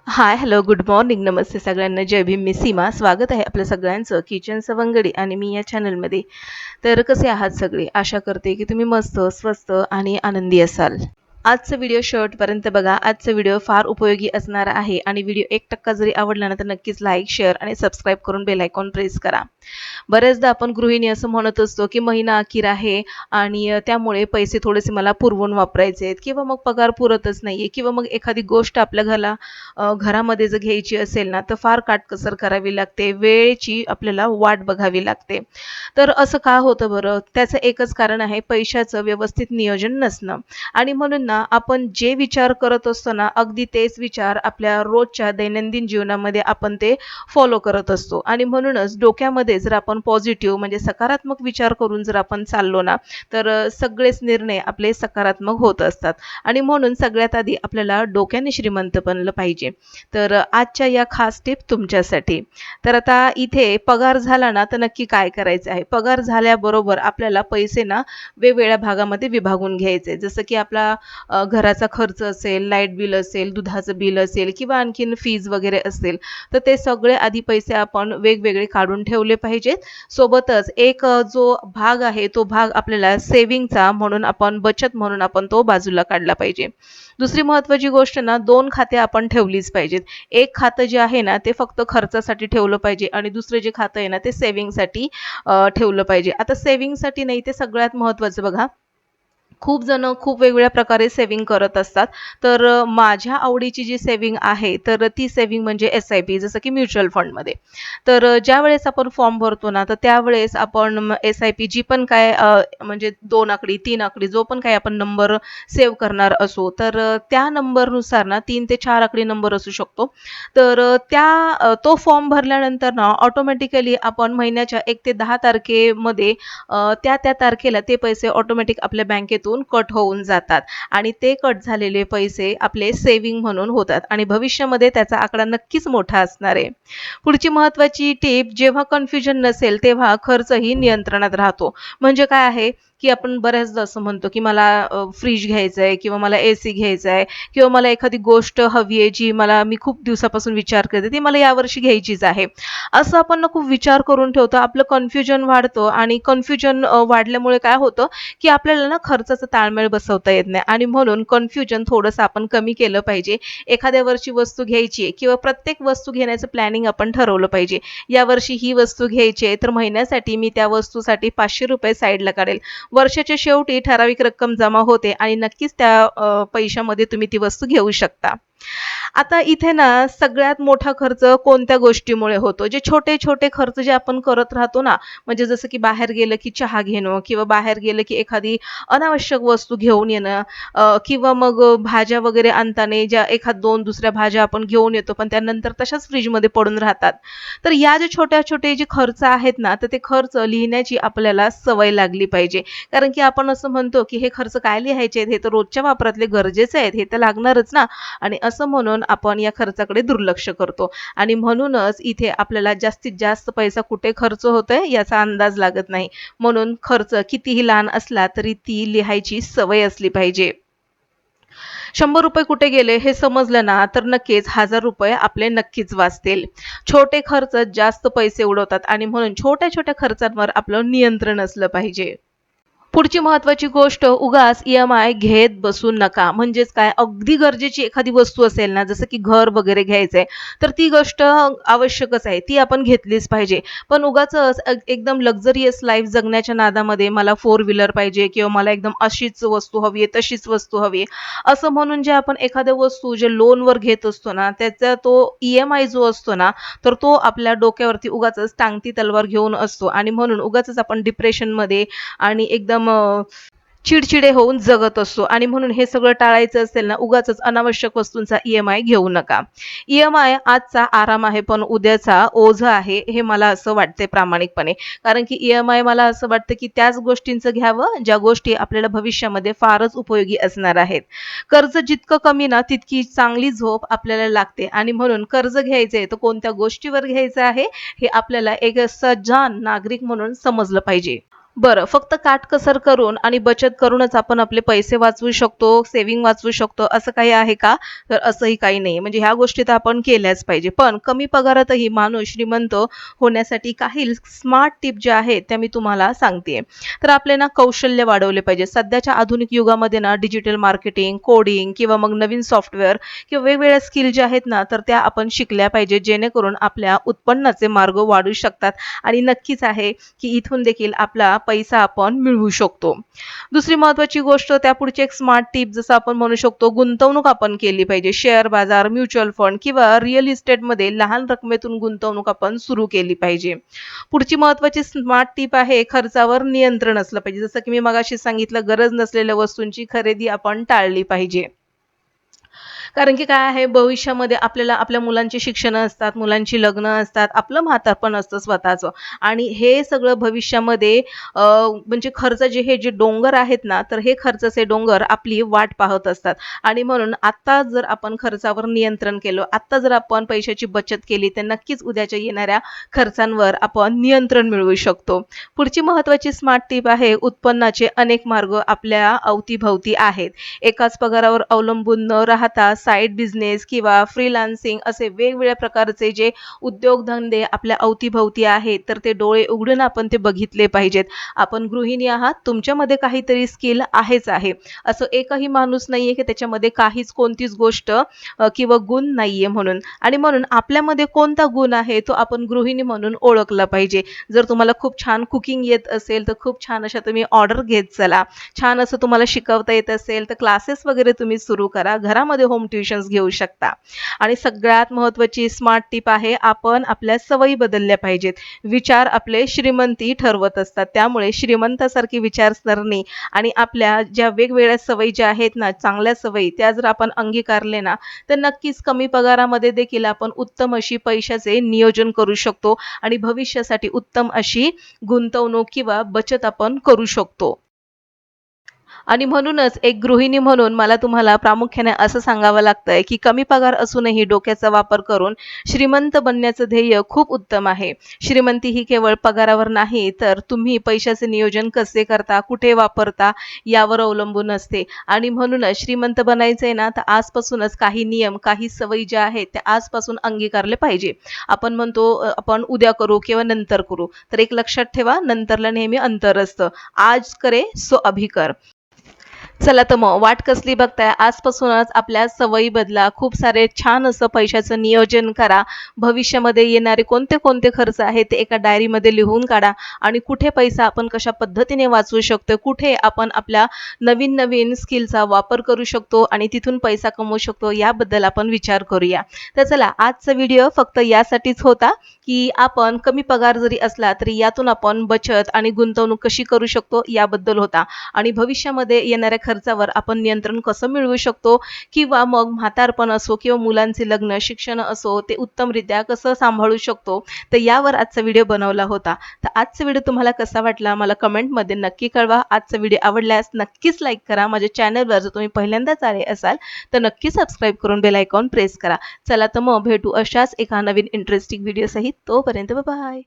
हाय, hello, good morning, नमस्ते सगळ्यांना. जय भीम. मी सीमा. स्वागत आहे आपलं सगळ्यांचं किचन सवंगडी आणि मी या चॅनलमध्ये. तर कसे आहात सगळे? आशा करते की तुम्ही मस्त, स्वस्त आणि आनंदी असाल. आजचा व्हिडिओ शेवटपर्यंत बघा. आजचा व्हिडिओ फार उपयोगी असणार आहे आणि व्हिडिओ 1% जरी आवडला ना तर नक्कीच लाईक, शेअर आणि सबस्क्राईब करून बेल आयकॉन प्रेस करा. बऱ्याचदा आपण गृहिणी असं म्हणत असतो की महिना अखेर आहे आणि त्यामुळे पैसे थोडेसे मला पुरवून वापरायचे आहेत किंवा मग पगार पुरतच नाहीये किंवा मग एखादी गोष्ट आपल्या घरामध्ये जर घ्यायची असेल ना तर फार काटकसर करावी लागते, वेळेची आपल्याला वाट बघावी लागते. तर असं का होतं बरं? त्याचं एकच कारण आहे, पैशाचं व्यवस्थित नियोजन नसणं. आणि म्हणून ना आपण जे विचार करत असतो ना अगदी तेच विचार आपल्या रोजच्या दैनंदिन जीवनामध्ये आपण ते फॉलो करत असतो. आणि म्हणूनच डोक्यामध्ये जर आपण पॉझिटिव्ह म्हणजे सकारात्मक विचार करून जर आपण चाललो ना तर सगळेच निर्णय आपले सकारात्मक होत असतात. आणि म्हणून सगळ्यात आधी आपल्याला डोक्याने श्रीमंत बनलं पाहिजे. तर आजच्या या खास टिप तुमच्यासाठी. तर आता इथे पगार झाला ना तर नक्की काय करायचं आहे? पगार झाल्याबरोबर आपल्याला पैसे ना वेगवेगळ्या भागामध्ये विभागून घ्यायचे. जसं की आपला घराचा खर्च असेल, लाईट बिल असेल, दुधाचं बिल असेल किंवा आणखीन फीज वगैरे असेल, तर ते सगळे आधी पैसे आपण वेगवेगळे काढून ठेवले पाहिजेत. सोबतच एक जो भाग आहे तो भाग आपल्याला सेव्हिंगचा म्हणून आपण बचत म्हणून आपण तो बाजूला काढला पाहिजे. दुसरी महत्त्वाची गोष्ट ना 2 खाते आपण ठेवलीच पाहिजेत. एक खातं जे आहे ना ते फक्त खर्चासाठी ठेवलं पाहिजे आणि दुसरं जे खातं आहे ना ते सेव्हिंगसाठी ठेवलं पाहिजे. आता सेव्हिंगसाठी नाही ते सगळ्यात महत्त्वाचं बघा. खूप जण खूप वेगवेगळ्या प्रकारे सेव्हिंग करत असतात. तर माझ्या आवडीची जी सेव्हिंग आहे, तर ती सेव्हिंग म्हणजे एस-आय-पी जसं की म्युच्युअल फंडमध्ये. तर ज्यावेळेस आपण फॉर्म भरतो ना, तर त्यावेळेस आपण एस-आय-पी जी पण काय म्हणजे 2 आकडी, 3 आकडी जो पण काही आपण नंबर सेव्ह करणार असू, तर त्या नंबरनुसार ना 3 ते 4 आकडी नंबर असू शकतो. तर तो फॉर्म भरल्यानंतर ना ऑटोमॅटिकली आपण महिन्याच्या 1 ते 10 तारखेमध्ये त्या तारखेला ते पैसे ऑटोमॅटिक आपल्या बँकेतून कट होऊन जातात आणि ते कट झालेले पैसे आपले सेव्हिंग म्हणून होतात आणि भविष्यामध्ये त्याचा आकडा नक्कीच मोठा असणार आहे. पुढची महत्त्वाची टिप, जेव्हा कन्फ्युजन नसेल तेव्हा खर्चही नियंत्रणात राहतो. म्हणजे काय आहे, की आपण बऱ्याचदा असं म्हणतो, की मला फ्रिज घ्यायचा आहे किंवा मला एसी घ्यायचा आहे किंवा मला एखादी गोष्ट हवी आहे जी मी खूप दिवसापासून विचार करते, ती मला यावर्षी घ्यायचीच आहे. असं आपण ना खूप विचार करून ठेवतो. आपलं कन्फ्युजन वाढतं आणि कन्फ्युजन वाढल्यामुळे काय होतं, की आपल्याला ना खर्चाचा ताळमेळ बसवता येत नाही आणि म्हणून कन्फ्युजन थोडंसं आपण कमी केलं पाहिजे. एखाद्या वर्षी वस्तू घ्यायची आहे किंवा प्रत्येक वस्तू घेण्याचं प्लॅनिंग आपण ठरवलं पाहिजे. यावर्षी ही वस्तू घ्यायची आहे, तर महिन्यासाठी मी त्या वस्तूसाठी ₹500 साईडला काढेल. वर्षाच्या शेवटी ठराविक रक्कम जमा होते आणि नक्कीच त्या पैशामध्ये तुम्ही ती वस्तू घेऊ शकता. आता इथे ना सगळ्यात मोठा खर्च कोणत्या गोष्टीमुळे होतो? जे छोटे-छोटे खर्च जे आपण करत राहतो ना, म्हणजे जसं की बाहेर गेलं की चहा घेणं किंवा बाहेर गेलं की एखादी अनावश्यक वस्तू घेऊन येणं किंवा मग भाज्या वगैरे आणताना ज्या एखाद 2 दुसऱ्या भाज्या आपण घेऊन येतो, पण त्यानंतर तशाच फ्रिजमध्ये पडून राहतात. तर या ज्या छोट्या-छोटे जे खर्च आहेत ना, तर ते खर्च लिहिण्याची आपल्याला सवय लागली पाहिजे. कारण की आपण असं म्हणतो की हे खर्च काय लिहायचे आहेत? हे तर रोजच्या वापरातले गरजेचे आहेत, हे तर लागणारच ना. आणि असं म्हणून आपण या खर्चाकडे दुर्लक्ष करतो आणि म्हणूनच इथे आपल्याला जास्तीत जास्त पैसा कुठे खर्च होतोय याचा अंदाज लागत नाही. म्हणून खर्च कितीही लहान असला तरी ती लिहायची सवय असली पाहिजे. ₹100 कुठे गेले हे समजलं ना तर नक्कीच ₹1000 आपले नक्कीच वाचतील. छोटे खर्च जास्त पैसे उडवतात आणि म्हणून छोट्या-छोट्या खर्चांवर आपलं नियंत्रण असलं पाहिजे. पुढची महत्त्वाची गोष्ट, उगाच ई-एम-आय घेत बसू नका. म्हणजेच काय, अगदी गरजेची एखादी वस्तू असेल ना, जसं की घर वगैरे घ्यायचंय, तर ती गोष्ट आवश्यकच आहे. ती आपण घेतलीच पाहिजे. पण उगाचच एकदम लक्झरियस लाईफ जगण्याच्या नादामध्ये मला फोर व्हीलर पाहिजे किंवा मला एकदम अशीच वस्तू हवी आहे, तशीच वस्तू हवी आहे, असं म्हणून जे आपण एखाद्या वस्तू जे लोनवर घेत असतो ना, त्याचा तो ई-एम-आय जो असतो ना, तर तो आपल्या डोक्यावरती उगाचच टांगती तलवार घेऊन असतो आणि म्हणून उगाचच आपण डिप्रेशनमध्ये आणि एकदम चिडचिडे होऊन जगत असतो आणि म्हणून हे सगळं टाळायचं असेल ना, उगाचच अनावश्यक वस्तूंचा ई-एम-आय घेऊ नका. ई-एम-आय आजचा आराम आहे, पण उद्याचा ओझं आहे, हे मला असं वाटते प्रामाणिकपणे. कारण की ई-एम-आय मला असं वाटतं, की त्याच गोष्टींचं घ्यावं, ज्या गोष्टी आपल्याला भविष्यामध्ये फारच उपयोगी असणार आहेत. कर्ज जितकं कमी ना, तितकी चांगली झोप आपल्याला लागते आणि म्हणून कर्ज घ्यायचंय तर कोणत्या गोष्टीवर घ्यायचं आहे, हे आपल्याला एक सज्ञान नागरिक म्हणून समजलं पाहिजे. बरं, फक्त काटकसर करून आणि बचत करूनच आपण आपले पैसे वाचवू शकतो, सेव्हिंग वाचवू शकतो, असं काही आहे का? तर असंही काही नाही. म्हणजे ह्या गोष्टी तर आपण केल्याच पाहिजे. पण कमी पगारातही माणूस श्रीमंत होण्यासाठी काही स्मार्ट टिप ज्या आहेत, त्या मी तुम्हाला सांगते तर आपले ना कौशल्य वाढवले पाहिजे. सध्याच्या आधुनिक युगामध्ये ना डिजिटल मार्केटिंग, कोडिंग किंवा मग नवीन सॉफ्टवेअर किंवा वेगवेगळ्या स्किल ज्या आहेत ना, तर त्या आपण शिकल्या पाहिजे, जेणेकरून आपल्या उत्पन्नाचे मार्ग वाढू शकतात आणि नक्कीच आहे की इथून देखील आपला पैसा आपण मिळवू शकतो. दुसरी महत्त्वाची गोष्ट त्यापुढची एक स्मार्ट टिप जसं आपण म्हणू शकतो गुंतवणूक आपण केली पाहिजे. शेअर बाजार, म्युच्युअल फंड किंवा रिअल इस्टेटमध्ये लहान रकमेतून गुंतवणूक आपण सुरू केली पाहिजे. पुढची महत्त्वाची स्मार्ट टिप आहे खर्चावर नियंत्रण असलं पाहिजे. जसं की मी मगाशी सांगितलं गरज नसलेल्या वस्तूंची खरेदी आपण टाळली पाहिजे. कारण की काय आहे भविष्यामध्ये आपल्याला आपल्या मुलांची शिक्षणं असतात, मुलांची लग्न असतात, आपलं म्हातारपण असतं स्वतःचं आणि हे सगळं भविष्यामध्ये म्हणजे खर्च हे जे डोंगर आहेत ना, तर हे खर्चाचे डोंगर आपली वाट पाहत असतात आणि म्हणून आत्ता जर आपण खर्चावर नियंत्रण केलं, आत्ता जर आपण पैशाची बचत केली, तर नक्कीच उद्याच्या येणाऱ्या खर्चांवर आपण नियंत्रण मिळवू शकतो. पुढची महत्त्वाची स्मार्ट टिप आहे उत्पन्नाचे अनेक मार्ग आपल्या अवतीभवती आहेत. एकाच पगारावर अवलंबून न राहता साइड बिझनेस किंवा फ्रीलान्सिंग असे वेगवेगळ्या प्रकारचे जे उद्योगधंदे आपल्या अवतीभवती आहेत, तर ते डोळे उघडून आपण ते बघितले पाहिजेत. आपण गृहिणी आहात, तुमच्यामध्ये काहीतरी स्किल आहेच आहे. असं एकही माणूस नाहीये की त्याच्यामध्ये काहीच कोणतीच गोष्ट किंवा गुण नाहीये म्हणून आणि म्हणून आपल्यामध्ये कोणता गुण आहे तो आपण गृहिणी म्हणून ओळखला पाहिजे. जर तुम्हाला खूप छान कुकिंग येत असेल, तर खूप छान अशा तुम्ही ऑर्डर घेत चला. छान असं तुम्हाला शिकवता येत असेल तर क्लासेस वगैरे तुम्ही सुरू करा. घरामध्ये होम ट्युशन्स घेऊ शकता. आणि सगळ्यात महत्त्वाची स्मार्ट टिप आहे आपण आपल्या सवयी बदलल्या पाहिजेत. विचार आपले श्रीमंती ठरवत असतात. त्यामुळे श्रीमंतासारखी विचारसरणी आणि आपल्या ज्या वेगवेगळ्या सवयी ज्या आहेत ना, चांगल्या सवयी त्या जर आपण अंगीकारले ना, तर नक्कीच कमी पगारामध्ये देखील आपण उत्तम अशी पैशाचे नियोजन करू शकतो आणि भविष्यासाठी उत्तम अशी गुंतवणूक किंवा बचत आपण करू शकतो. आणि म्हणूनच एक गृहिणी म्हणून मला तुम्हाला प्रामुख्याने असं सांगावं लागतंय, की कमी पगार असूनही डोक्याचा वापर करून श्रीमंत बनण्याचं ध्येय खूप उत्तम आहे. श्रीमंती ही केवळ पगारावर नाही, तर तुम्ही पैशाचे नियोजन कसे करता, कुठे वापरता यावर अवलंबून असते. आणि म्हणूनच श्रीमंत बनायचंय ना, तर आजपासूनच काही नियम, काही सवयी ज्या आहेत त्या आजपासून अंगीकारले पाहिजे. आपण म्हणतो आपण उद्या करू किंवा नंतर करू. तर एक लक्षात ठेवा, नंतरला नेहमी अंतर असतं. आज करे सो अभी कर. चला तर मग वाट कसली बघताय आजपासूनच आपल्या सवयी बदला खूप सारे छान असं पैशाचं नियोजन करा भविष्यामध्ये येणारे कोणते कोणते खर्च आहेत ते एका डायरीमध्ये लिहून काढा आणि कुठे पैसा आपण कशा पद्धतीने वाचवू शकतो कुठे आपण आपल्या नवीन नवीन स्किलचा वापर करू शकतो आणि तिथून पैसा कमवू शकतो याबद्दल आपण विचार करूया तर चला आजचा व्हिडिओ फक्त यासाठीच होता की आपण कमी पगार जरी असला तरी यातून आपण बचत आणि गुंतवणूक कशी करू शकतो याबद्दल होता आणि भविष्यामध्ये येणाऱ्या खर्चावर आपण नियंत्रण कसं मिळवू शकतो किंवा मग म्हातारपण असो किंवा मुलांचे लग्न शिक्षण असो ते उत्तमरित्या कसं सांभाळू शकतो तर यावर आजचा व्हिडिओ बनवला होता तर आजचा व्हिडिओ तुम्हाला कसा वाटला मला कमेंटमध्ये नक्की कळवा आजचा व्हिडिओ आवडल्यास नक्कीच लाईक करा माझ्या चॅनलवर जर तुम्ही पहिल्यांदाच आले असाल तर नक्की सबस्क्राईब करून बेल आयकॉन प्रेस करा चला तर मग भेटू अशाच एका नवीन इंटरेस्टिंग व्हिडिओ सहित तोपर्यंत बाय